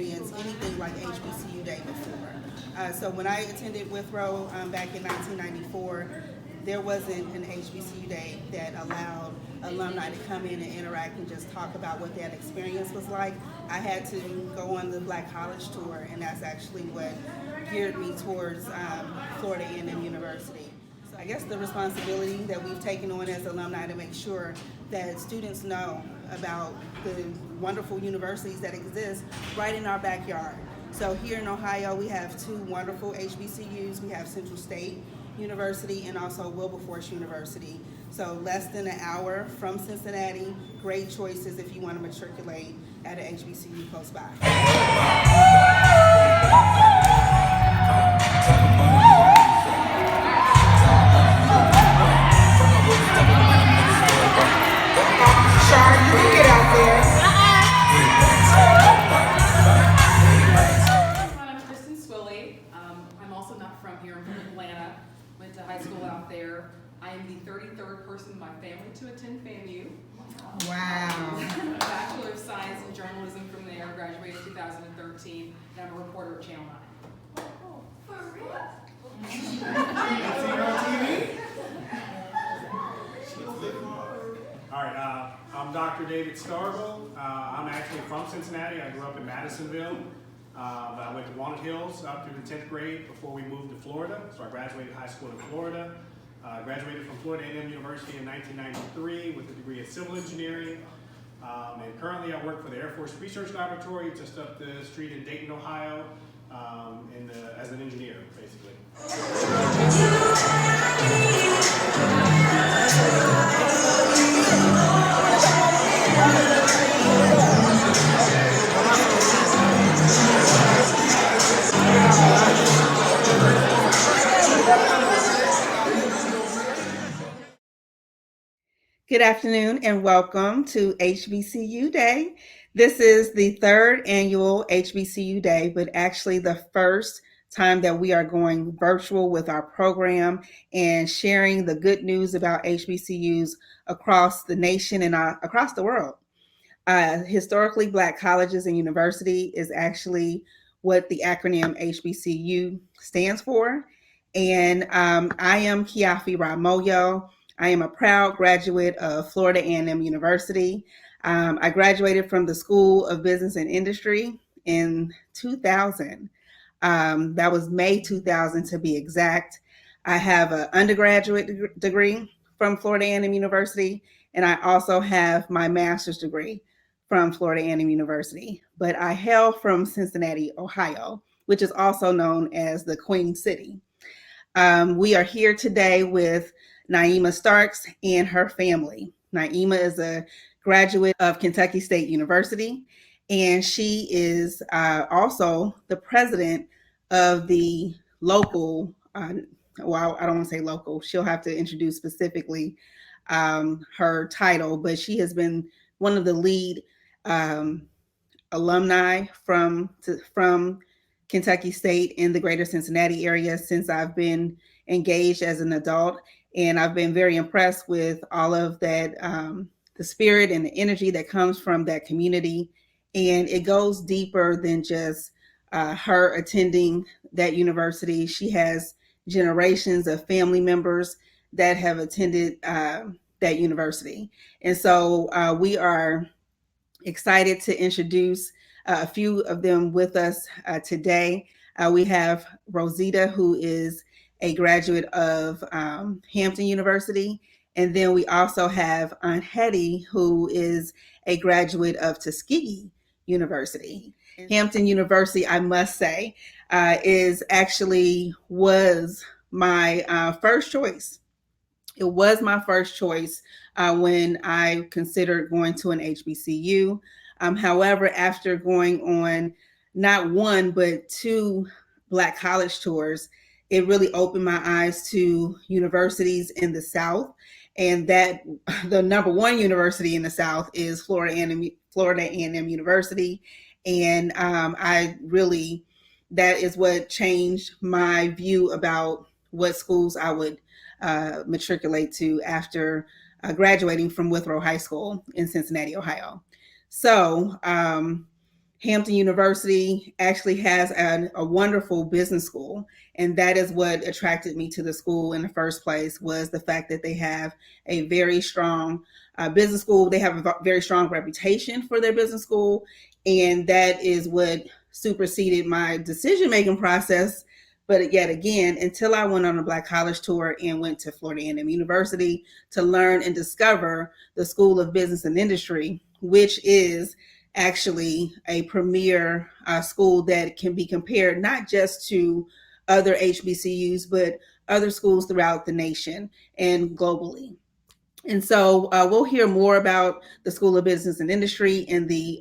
experience anything like HBCU Day before. So when I attended Withrow back in 1994, there wasn't an HBCU Day that allowed alumni to come in and interact and just talk about what that experience was like. I had to go on the Black College Tour, and that's actually what geared me towards Florida A&M University. So I guess the responsibility that we've taken on as alumni to make sure that students know about the wonderful universities that exist right in our backyard. So here in Ohio, we have two wonderful HBCUs. We have Central State University and also Wilberforce University. So less than an hour from Cincinnati, great choices if you want to matriculate at an HBCU close by. High school out there. I am the 33rd person in my family to attend FAMU. Wow. A Bachelor of Science in Journalism from there, graduated in 2013, and I'm a reporter at Channel 9. Oh, for real? All right, I'm Dr. David Starbo. I'm actually from Cincinnati. I grew up in Madisonville. But I went to Walnut Hills up through the 10th grade before we moved to Florida. So I graduated high school in Florida. Graduated from Florida A&M University in 1993 with a degree in civil engineering. And currently I work for the Air Force Research Laboratory just up the street in Dayton, Ohio, as an engineer, basically. Good afternoon and welcome to HBCU Day. This is the third annual HBCU Day, but actually the first time that we are going virtual with our program and sharing the good news about HBCUs across the nation and across the world. Historically Black colleges and university is actually what the acronym HBCU stands for. And I am Kiafi Ramoyo. I am a proud graduate of Florida A&M University. I graduated from the School of Business and Industry in 2000. That was May 2000 to be exact. I have an undergraduate degree from Florida A&M University, and I also have my master's degree from Florida A&M University. But I hail from Cincinnati, Ohio, which is also known as the Queen City. We are here today with Nyemah Starks and her family. Nyemah is a graduate of Kentucky State University, and she is also the president of the local, well, I don't want to say local, she'll have to introduce specifically her title, but she has been one of the lead alumni from Kentucky State in the greater Cincinnati area since I've been engaged as an adult. And I've been very impressed with all of that, the spirit and the energy that comes from that community. And it goes deeper than just her attending that university. She has generations of family members that have attended that university. And so we are excited to introduce a few of them with us today. We have Rosita, who is a graduate of Hampton University. And then we also have Aunt Hetty, who is a graduate of Tuskegee University. Hampton University, I must say, was my first choice. It was my first choice when I considered going to an HBCU. However, after going on not one, but two Black college tours, it really opened my eyes to universities in the South, and that the number one university in the South is Florida A&M University. And that is what changed my view about what schools I would matriculate to after graduating from Withrow High School in Cincinnati, Ohio. So Hampton University actually has a wonderful business school, and that is what attracted me to the school in the first place, was the fact that they have a very strong business school. They have a very strong reputation for their business school, and that is what superseded my decision-making process. But yet again, until I went on a Black college tour and went to Florida A&M University to learn and discover the School of Business and Industry, which is actually a premier school that can be compared not just to other HBCUs, but other schools throughout the nation and globally. And so we'll hear more about the School of Business and Industry and the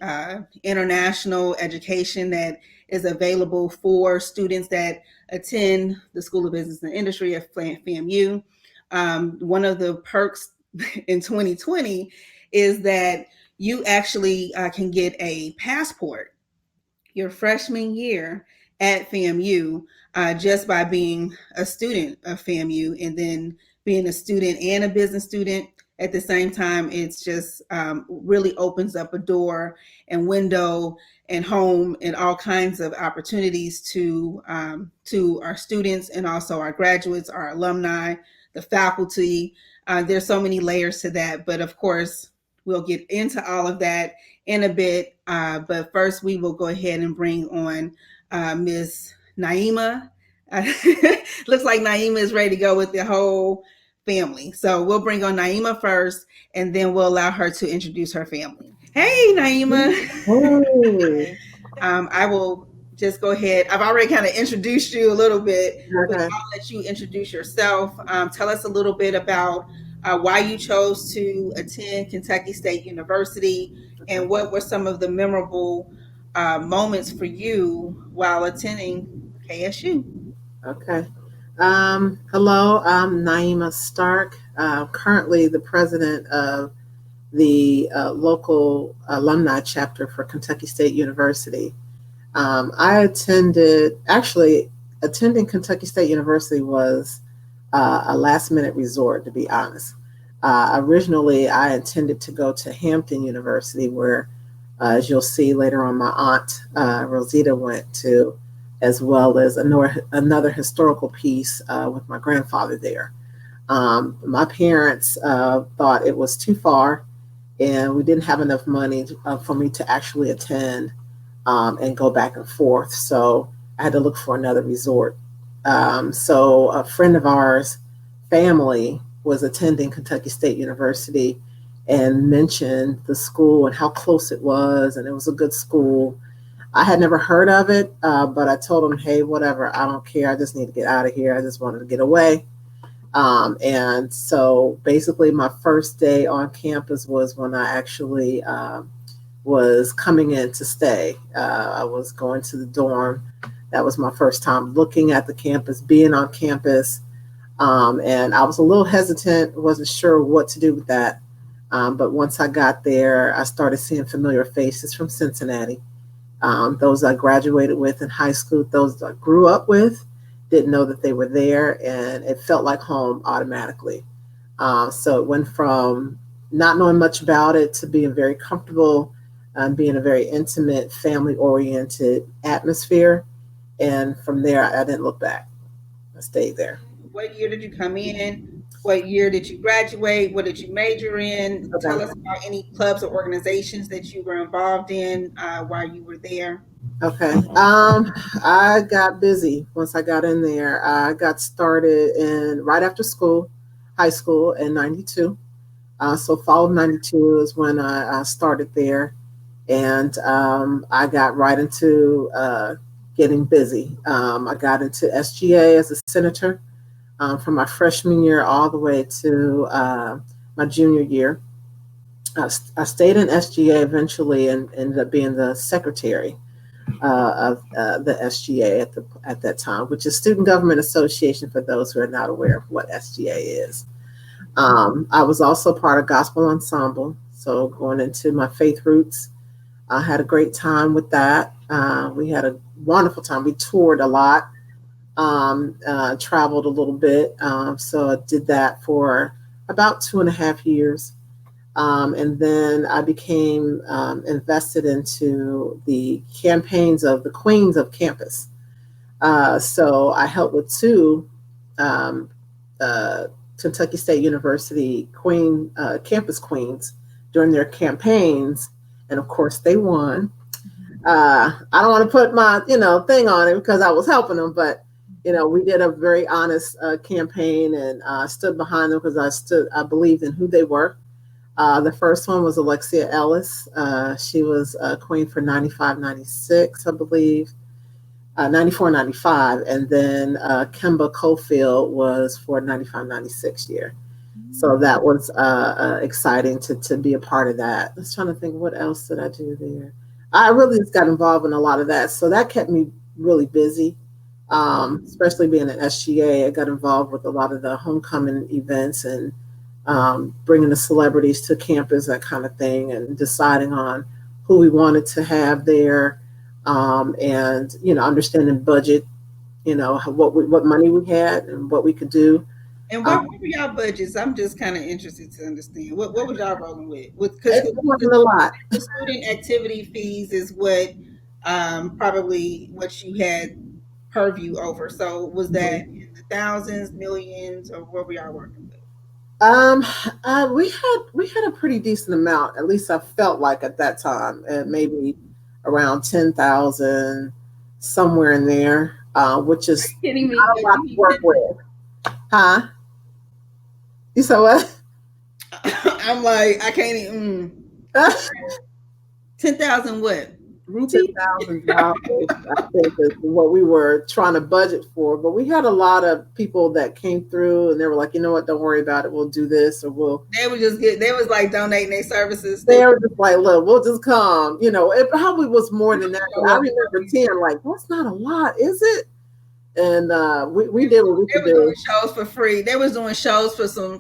international education that is available for students that attend the School of Business and Industry at FAMU. One of the perks in 2020 is that you actually can get a passport your freshman year at FAMU just by being a student of FAMU, and then being a student and a business student at the same time. It's just really opens up a door and window and home and all kinds of opportunities to our students, and also our graduates, our alumni, the faculty. There's so many layers to that, but of course we'll get into all of that in a bit. But first, we will go ahead and bring on Ms. Nyemah. Looks like Nyemah is ready to go with the whole family. So we'll bring on Nyemah first, and then we'll allow her to introduce her family. Hey, Nyemah. Hey. I will just go ahead. I've already kind of introduced you a little bit, but Okay. I'll let you introduce yourself. Tell us a little bit about why you chose to attend Kentucky State University, and what were some of the memorable moments for you while attending KSU. Okay. Hello, I'm Nyemah Stark, currently the president of the local alumni chapter for Kentucky State University. Attending Kentucky State University was a last minute resort, to be honest. Originally, I intended to go to Hampton University, where, as you'll see later on, my aunt Rosita went to, as well as another historical piece with my grandfather there. My parents thought it was too far, and we didn't have enough money for me to actually attend and go back and forth. So I had to look for another resort. So a friend of ours, family, was attending Kentucky State University and mentioned the school and how close it was, and it was a good school. I had never heard of it, but I told them, hey, whatever, I don't care. I just need to get out of here. I just wanted to get away. And so basically my first day on campus was when I actually was coming in to stay. I was going to the dorm. That was my first time looking at the campus, being on campus. And I was a little hesitant, wasn't sure what to do with that. But once I got there, I started seeing familiar faces from Cincinnati. Those I graduated with in high school, those I grew up with, didn't know that they were there, and it felt like home automatically. So it went from not knowing much about it to being very comfortable, being a very intimate, family-oriented atmosphere. And from there, I didn't look back. I stayed there. What year did you come in? What year did you graduate? What did you major in? Tell Okay. us about any clubs or organizations that you were involved in while you were there. Okay. I got busy once I got in there. I got started in right after school, high school in '92. So fall of '92 is when I started there, and I got right into getting busy. I got into SGA as a senator from my freshman year all the way to my junior year. I stayed in SGA eventually and ended up being the secretary of the SGA at that time, which is Student Government Association, for those who are not aware of what SGA is. I was also part of Gospel Ensemble, so going into my faith roots, I had a great time with that. We had a wonderful time. We toured a lot, traveled a little bit, so I did that for about 2.5 years. And then I became invested into the campaigns of the Queens of Campus. So I helped with two um, uh, Kentucky State University campus queens during their campaigns, and of course they won. I don't want to put my thing on it because I was helping them, but we did a very honest campaign, and stood behind them because I believed in who they were. The first one was Alexia Ellis. She was queen for 95, 96, I believe. 94, 95, and then Kemba Cofield was for 95, 96 year. So that was exciting to be a part of that. I was trying to think, what else did I do there? I really just got involved in a lot of that. So that kept me really busy, especially being an SGA. I got involved with a lot of the homecoming events and bringing the celebrities to campus, that kind of thing, and deciding on who we wanted to have there, and understanding budget, what money we had and what we could do. And what were y'all budgets? I'm just kind of interested to understand what was y'all rolling with because It wasn't a lot. the student activity fees is what probably what you had purview over. So was that in the thousands, millions, or what were y'all working with? Um, we had a pretty decent amount. At least I felt like at that time, maybe around 10,000, somewhere in there, which is Kidding me? not a lot to work with, huh? You said what? I'm like, I can't even. 10,000 what? Rupee? $10,000, I think, is what we were trying to budget for. But we had a lot of people that came through, and they were like, you know what? Don't worry about it. We'll do this, or we'll. They would just get. They was like donating their services. They were just like, look, we'll just come. It probably was more than that. I remember 10, like, that's not a lot, is it? And we did what we They could were do. doing shows for free. They was doing shows for some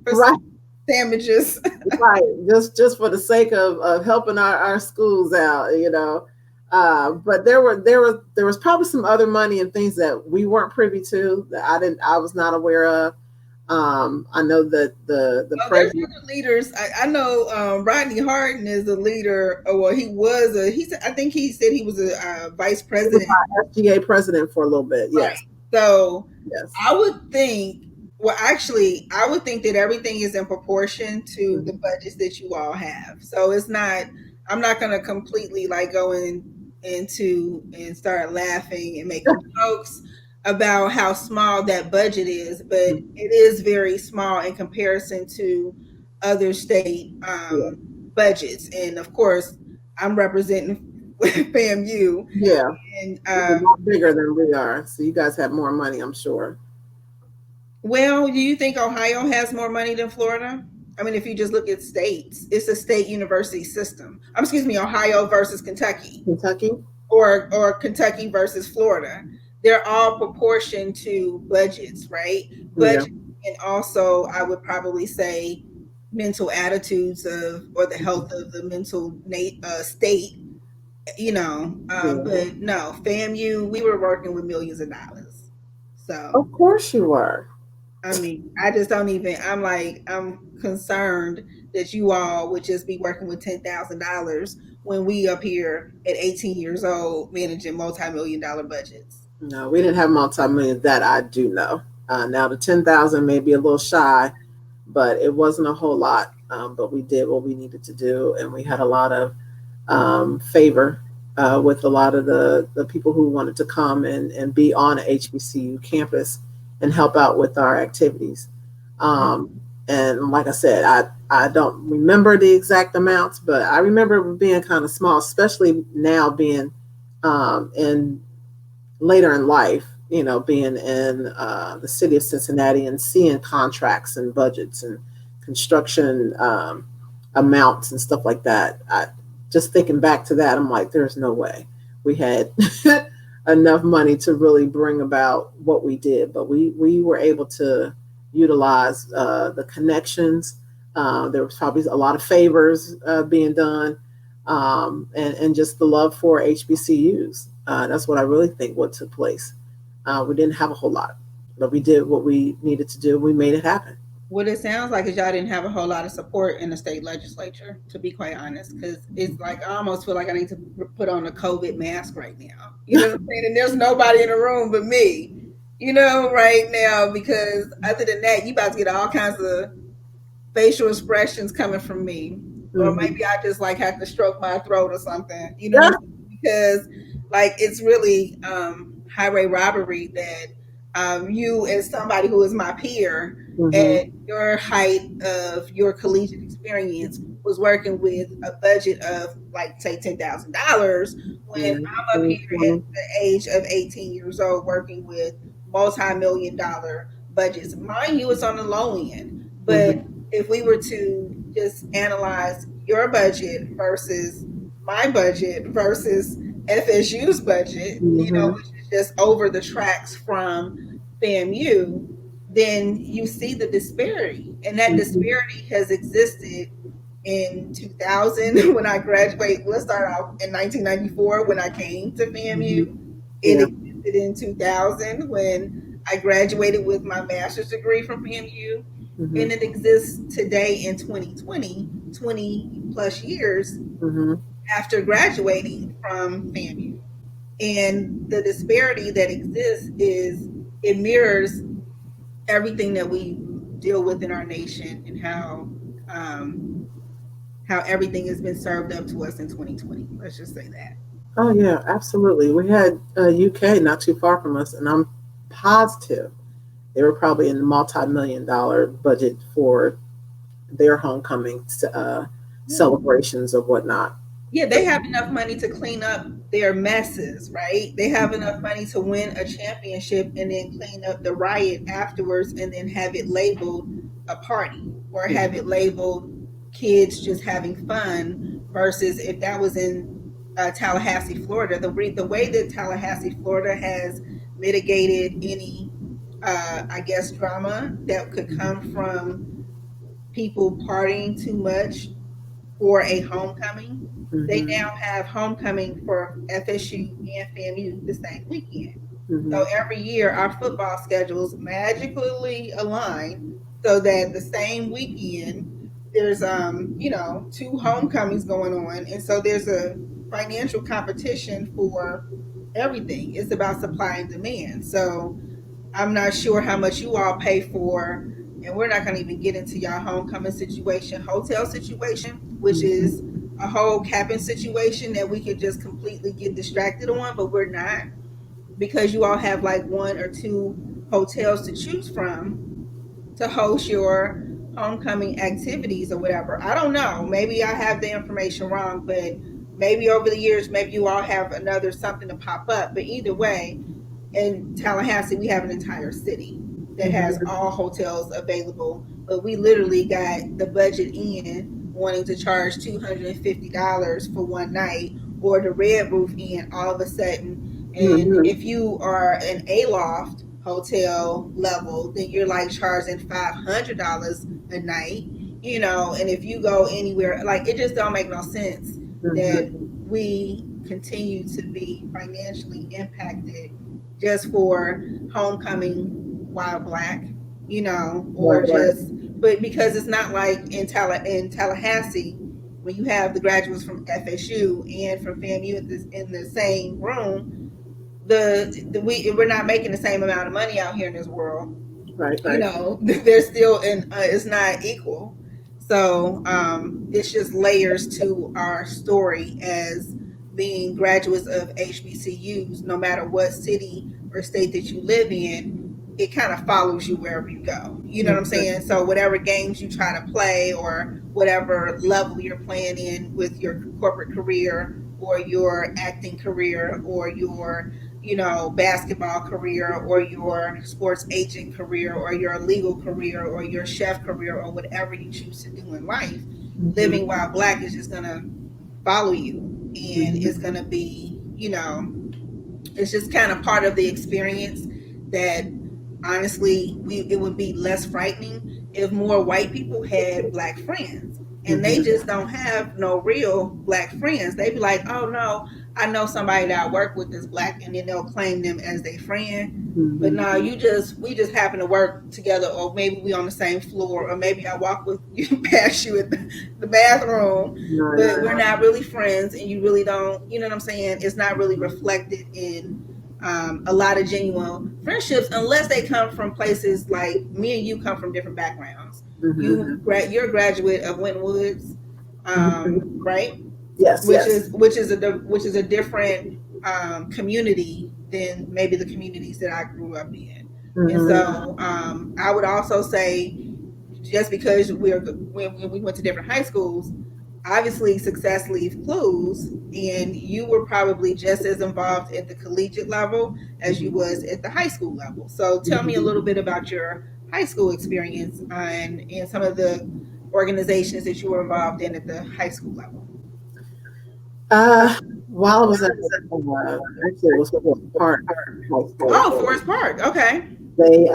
Right, some sandwiches. right. Just for the sake of helping our schools out. But there was probably some other money and things that we weren't privy to, that I was not aware of. I know that the There's president. other leaders. I know Rodney Harden is a leader. Well, he was a. I think he said he was a vice He was president. our SGA president for a little bit. Yes. Right. So Yes. I would think. Well, actually, I would think that everything is in proportion to the budgets that you all have. So it's not. I'm not going to completely like go into and start laughing and making jokes about how small that budget is, but it is very small in comparison to other state budgets. And of course, I'm representing FAMU, Yeah. and It's a lot bigger than we are. So you guys have more money, I'm sure. well, do you think Ohio has more money than Florida? I mean, if you just look at states, it's a state university system. Excuse me, Ohio versus Kentucky, Kentucky? or Kentucky versus Florida. They're all proportion to budgets, right? Budget, and also I would probably say mental attitudes of or the health of the mental state. But no, FAMU, we were working with millions of dollars. So Of course you were. I mean, I just don't even. I'm concerned that you all would just be working with $10,000 when we up here at 18 years old managing multi-million-dollar budgets. No, we didn't have multi-million, that I do know. Now the 10,000 may be a little shy, but it wasn't a whole lot. But we did what we needed to do, and we had a lot of favor with a lot of the people who wanted to come and be on a HBCU campus and help out with our activities. And like I said, I don't remember the exact amounts, but I remember it being kind of small, especially now being in later in life, being in the city of Cincinnati and seeing contracts and budgets and construction amounts and stuff like that. Just thinking back to that, I'm like, there's no way we had enough money to really bring about what we did. But we were able to utilize the connections. There was probably a lot of favors being done, and just the love for HBCUs. That's what I really think what took place. We didn't have a whole lot, but we did what we needed to do. We made it happen. What it sounds like is y'all didn't have a whole lot of support in the state legislature, to be quite honest, because it's like I almost feel like I need to put on a COVID mask right now. You know what I'm saying? And there's nobody in the room but me, right now, because other than that, you about to get all kinds of facial expressions coming from me. Or Mm-hmm. maybe I just like have to stroke my throat or something. You know what Yeah. I'm saying? Because like it's really highway robbery that you as somebody who is my peer Mm-hmm. at your height of your collegiate experience was working with a budget of like say $10,000 when Yeah. I'm up here at 2020. the age of 18 years old working with multi-million dollar budgets. Mind you, it's on the low end, but Mm-hmm. if we were to just analyze your budget versus my budget versus FSU's budget, Mm-hmm. which is just over the tracks from FAMU, then you see the disparity. And that Mm-hmm. disparity has existed in 2000 when I graduated. Let's start off in 1994 when I came to Mm-hmm. FAMU. It Yeah. existed in 2000 when I graduated with my master's degree from FAMU, Mm-hmm. and it exists today in 2020, 20 plus years Mm-hmm. after graduating from FAMU. And the disparity that exists is it mirrors everything that we deal with in our nation and um, how everything has been served up to us in 2020. Let's just say that. Oh yeah, absolutely. We had UK not too far from us, and I'm positive they were probably in the multi-million dollar budget for their homecoming celebrations or whatnot. Yeah, they have enough money to clean up their messes, right? They have enough money to win a championship and then clean up the riot afterwards and then have it labeled a party or have it labeled kids just having fun versus if that was in Tallahassee, Florida. The way that Tallahassee, Florida has mitigated any, I guess, drama that could come from people partying too much for a homecoming. They Mm-hmm. now have homecoming for FSU and FAMU the same weekend. So Mm-hmm. every year our football schedules magically align so that the same weekend there's two homecomings going on, and so there's a financial competition for everything. It's about supply and demand. So I'm not sure how much you all pay for, and we're not going to even get into y'all homecoming situation, hotel situation, which is Mm-hmm. a whole cabin situation that we could just completely get distracted on, but we're not because you all have like one or two hotels to choose from to host your homecoming activities or whatever. I don't know. Maybe I have the information wrong, but maybe over the years, maybe you all have another something to pop up. But either way, in Tallahassee, we have an entire city that has Mm-hmm. all hotels available, but we literally got the budget in wanting to charge $250 for one night, or the Red Roof in all of a sudden. And Mm-hmm. if you are an A loft hotel level, then you're like charging $500 a night, And if you go anywhere, like it just don't make no sense that Mm-hmm. we continue to be financially impacted just for homecoming while black, or Right, right. just, but because it's not like in Tallahassee when you have the graduates from FSU and from FAMU in the same room, we're not making the same amount of money out here in this world. Right. There's still and it's not equal. So it's just layers to our story as being graduates of HBCUs. No matter what city or state that you live in, it kind of follows you wherever you go. You know what I'm Mm-hmm. saying? So whatever games you try to play or whatever level you're playing in with your corporate career or your acting career or your basketball career or your sports agent career or your legal career or your chef career or whatever you choose to do in life, Mm-hmm. living while black is just going to follow you. And Mm-hmm. it's going to be, it's just kind of part of the experience that honestly it would be less frightening if more white people had black friends, and they Mm-hmm. just don't have no real black friends. They'd be like, oh no, I know somebody that I work with is black, and then they'll claim them as their friend. But Mhm. no, we just happen to work together, or maybe we on the same floor, or maybe I walk with you past you at the bathroom, but Right. we're not really friends, and you really don't, you know what I'm saying? It's not really reflected in a lot of genuine friendships unless they come from places like me and you come from different backgrounds. Mhm. You're a graduate of Winton Woods, Mhm. right? Yes. Yes. Which is a different community than maybe the communities that I grew up in. And Mhm. so I would also say, just because when we went to different high schools, obviously success leaves clues, and you were probably just as involved at the collegiate level as you Mhm. was at the high school level. So tell me a Mhm. little bit about your high school experience and some of the organizations that you were involved in at the high school level. Uh, while I was at actually it was Forest Park High School. Oh, Forest Park. Okay. They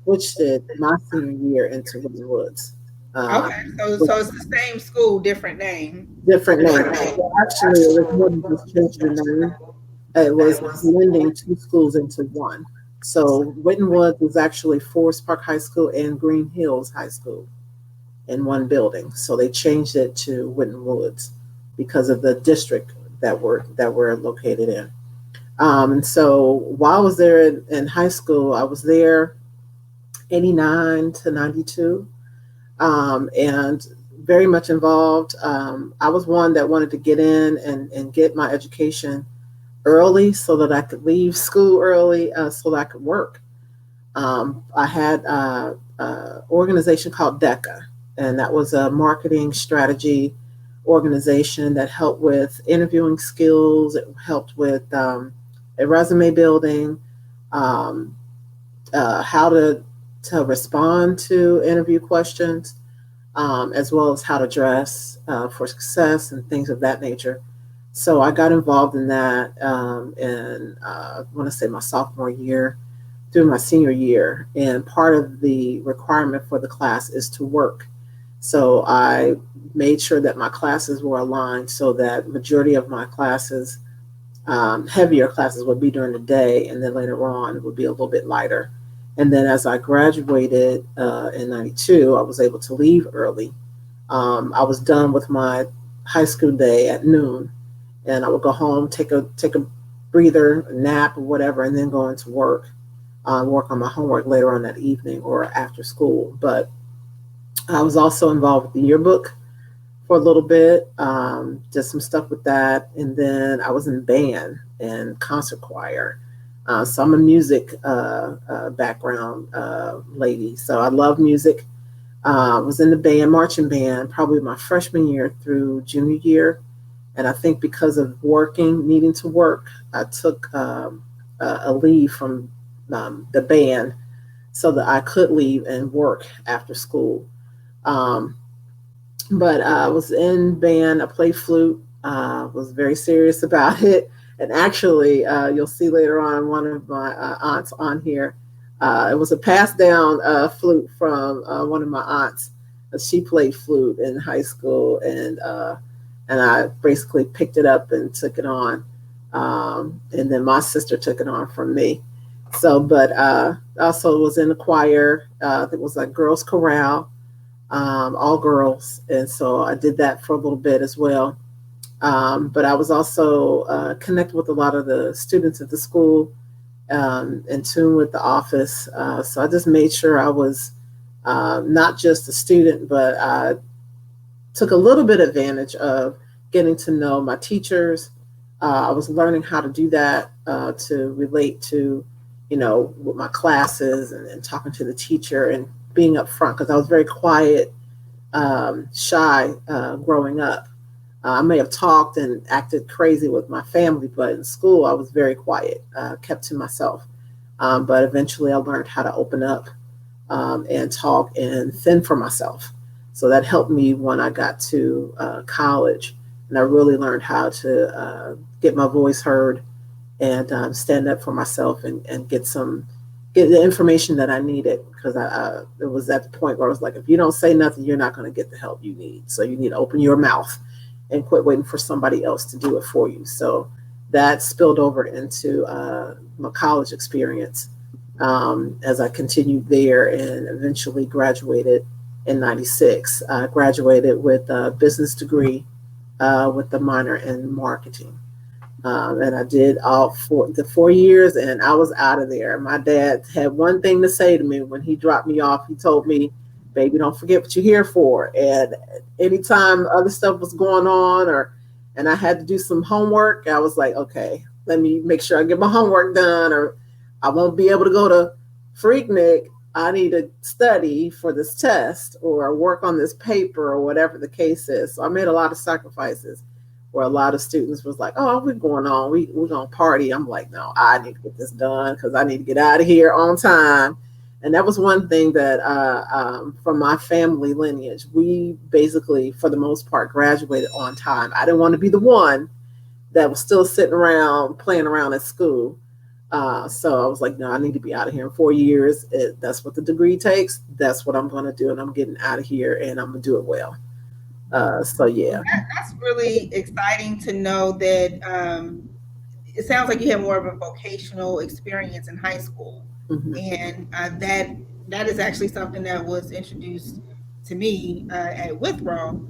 switched it my senior year into Wooden Woods, Okay. which So it's the same school, different name. different name. Well, actually, it was more than just changing the name. It was blending two schools into one. So Witten Woods was actually Forest Park High School and Green Hills High School in one building. So they changed it to Witten Woods because of the district that we're located in. And so while I was there in high school, I was there 89 to 92, and very much involved. I was one that wanted to get in and get my education early so that I could leave school early so that I could work. I had an organization called DECA, and that was a marketing strategy organization that helped with interviewing skills. It helped with a resume building, um, how to respond to interview questions, as well as how to dress for success and things of that nature. So I got involved in that in I want to say my sophomore year through my senior year, and part of the requirement for the class is to work. So I made sure that my classes were aligned so that majority of my classes, heavier classes, would be during the day, and then later on it would be a little bit lighter. And then as I graduated in '92, I was able to leave early. I was done with my high school day at noon, and I would go home, take a breather, a nap, or whatever, and then go into work on my homework later on that evening or after school. But I was also involved with the yearbook for a little bit, did some stuff with that, and then I was in band and concert choir. So I'm a music background lady, so I love music. Was in the band, marching band, probably my freshman year through junior year. And I think because of working, needing to work, I took a leave from the band so that I could leave and work after school. Um, but I was in band. I played flute. Was very serious about it. And actually, you'll see later on one of my aunts on here. It was a passed down flute from one of my aunts. She played flute in high school, and I basically picked it up and took it on. And then my sister took it on from me. So, but also was in the choir. It was like girls' chorale, all girls, and so I did that for a little bit as well. But I was also connected with a lot of the students at the school, in tune with the office. So I just made sure I was not just a student, but I took a little bit advantage of getting to know my teachers. I was learning how to do that to relate to, with my classes and talking to the teacher and being up front because I was very quiet, shy growing up. I may have talked and acted crazy with my family, but in school I was very quiet, kept to myself. But eventually I learned how to open up and talk and fend for myself. So that helped me when I got to college, and I really learned how to get my voice heard and stand up for myself and get the information that I needed because it was at the point where I was like, if you don't say nothing, you're not going to get the help you need. So you need to open your mouth and quit waiting for somebody else to do it for you. So that spilled over into my college experience as I continued there and eventually graduated in 96. I graduated with a business degree with a minor in marketing. And I did the 4 years, and I was out of there. My dad had one thing to say to me when he dropped me off. He told me, "Baby, don't forget what you're here for." And anytime other stuff was going on, and I had to do some homework, I was like, "Okay, let me make sure I get my homework done, or I won't be able to go to Freaknik. I need to study for this test or work on this paper or whatever the case is." So I made a lot of sacrifices where a lot of students was like, "Oh, we're going on, we're gonna party." I'm like, "No, I need to get this done because I need to get out of here on time." And that was one thing that from my family lineage, we basically, for the most part, graduated on time. I didn't want to be the one that was still sitting around playing around at school. So I was like, "No, I need to be out of here in 4 years. That's what the degree takes. That's what I'm going to do. And I'm getting out of here and I'm going to do it well." So Well, yeah. that's really exciting to know that it sounds like you have more of a vocational experience in high school, Mhm. and that is actually something that was introduced to me at Withrow,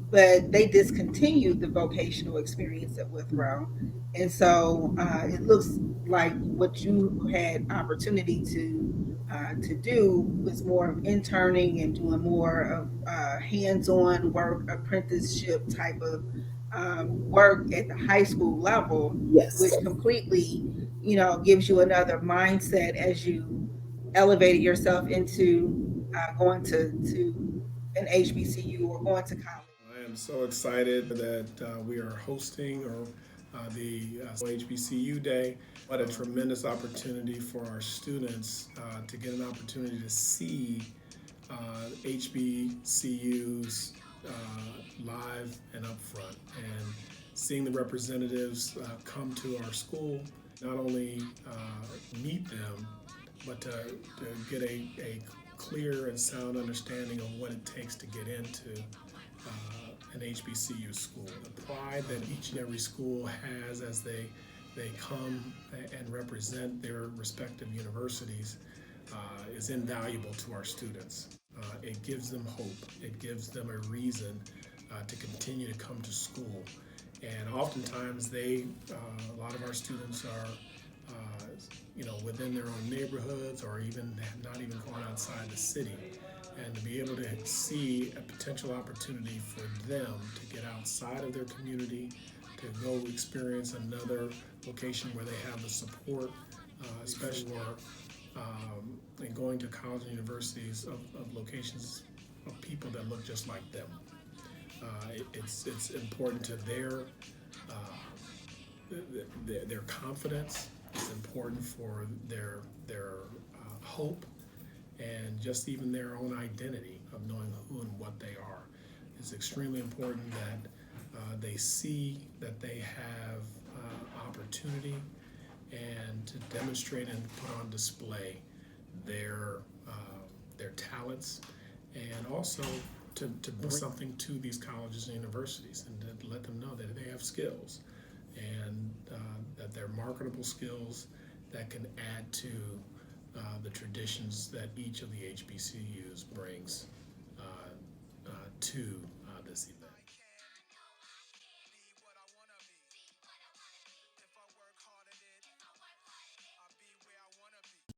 but they discontinued the vocational experience at Withrow, and so it looks like what you had opportunity to do was more of interning and doing more of hands-on work, apprenticeship type of work at the high school level, Yes. which completely, gives you another mindset as you elevated yourself into going to an HBCU or going to college. I am so excited that we are hosting the HBCU Day. What a tremendous opportunity for our students to get an opportunity to see HBCUs live and up front, and seeing the representatives come to our school, not only meet them, but to get a clear and sound understanding of what it takes to get into an HBCU school. The pride that each and every school has as they come and represent their respective universities is invaluable to our students. It gives them hope. It gives them a reason to continue to come to school. And oftentimes a lot of our students are within their own neighborhoods or even not even going outside the city. And to be able to see a potential opportunity for them to get outside of their community, to go experience another location where they have the support, especially in going to college and universities of locations of people that look just like them. It's important to their confidence. It's important for their hope, and just even their own identity of knowing who and what they are. It's extremely important that they see that they have opportunity and to demonstrate and put on display their uh, their talents, and also to bring something to these colleges and universities, and to let them know that they have skills, and that they're marketable skills that can add to the traditions that each of the HBCUs brings to this event.